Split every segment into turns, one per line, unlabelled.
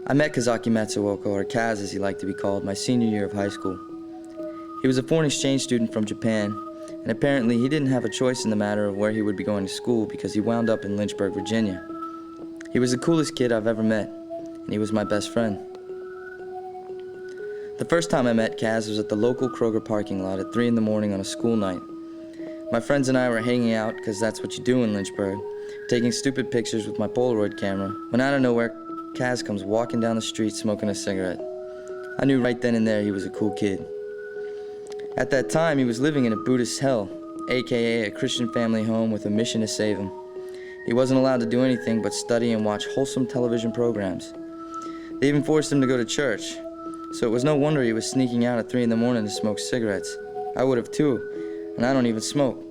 I met Kazaki Matsuoka, or Kaz as he liked to be called, my senior year of high school. He was a foreign exchange student from Japan, and apparently he didn't have a choice in the matter of where he would be going to school because he wound up in Lynchburg, Virginia. He was the coolest kid I've ever met, and he was my best friend. The first time I met Kaz was at the local Kroger parking lot at 3 in the morning on a school night. My friends and I were hanging out, because that's what you do in Lynchburg, taking stupid pictures with my Polaroid camera, when out of nowhere, Kaz comes walking down the street smoking a cigarette. I knew right then and there he was a cool kid. At that time, he was living in a Buddhist hell, aka a Christian family home with a mission to save him. He wasn't allowed to do anything but study and watch wholesome television programs. They even forced him to go to church, so it was no wonder he was sneaking out at 3 in the morning to smoke cigarettes. I would have too, and I don't even smoke.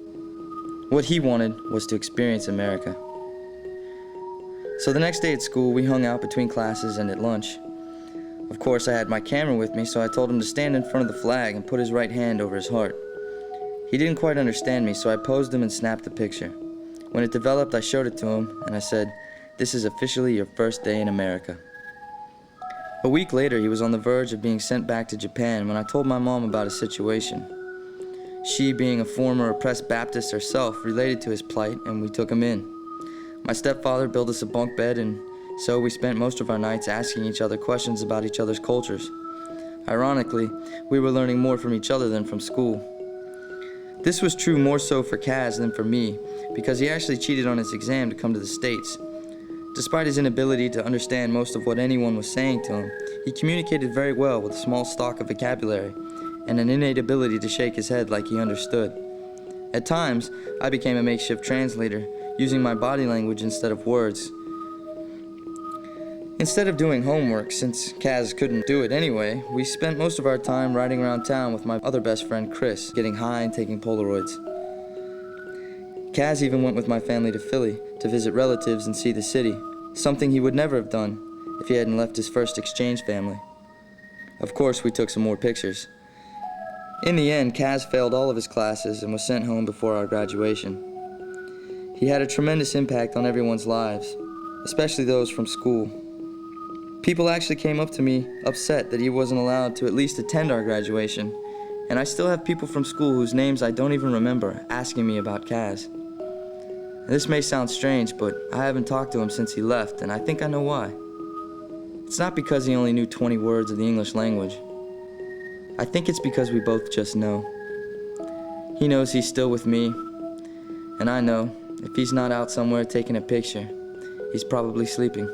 What he wanted was to experience America. So the next day at school, we hung out between classes and at lunch. Of course, I had my camera with me, so I told him to stand in front of the flag and put his right hand over his heart. He didn't quite understand me, so I posed him and snapped the picture. When it developed, I showed it to him, and I said, "This is officially your first day in America." A week later, he was on the verge of being sent back to Japan when I told my mom about his situation. She, being a former oppressed Baptist herself, related to his plight, and we took him in. My stepfather built us a bunk bed, and so we spent most of our nights asking each other questions about each other's cultures. Ironically, we were learning more from each other than from school. This was true more so for Kaz than for me, because he actually cheated on his exam to come to the States. Despite his inability to understand most of what anyone was saying to him, he communicated very well with a small stock of vocabulary and an innate ability to shake his head like he understood. At times, I became a makeshift translator, using my body language instead of words. Instead of doing homework, since Kaz couldn't do it anyway, we spent most of our time riding around town with my other best friend Chris, getting high and taking Polaroids. Kaz even went with my family to Philly to visit relatives and see the city, something he would never have done if he hadn't left his first exchange family. Of course, we took some more pictures. In the end, Kaz failed all of his classes and was sent home before our graduation. He had a tremendous impact on everyone's lives, especially those from school. People actually came up to me upset that he wasn't allowed to at least attend our graduation, and I still have people from school whose names I don't even remember asking me about Kaz. This may sound strange, but I haven't talked to him since he left, and I think I know why. It's not because he only knew 20 words of the English language. I think it's because we both just know. He knows he's still with me, and I know if he's not out somewhere taking a picture, he's probably sleeping.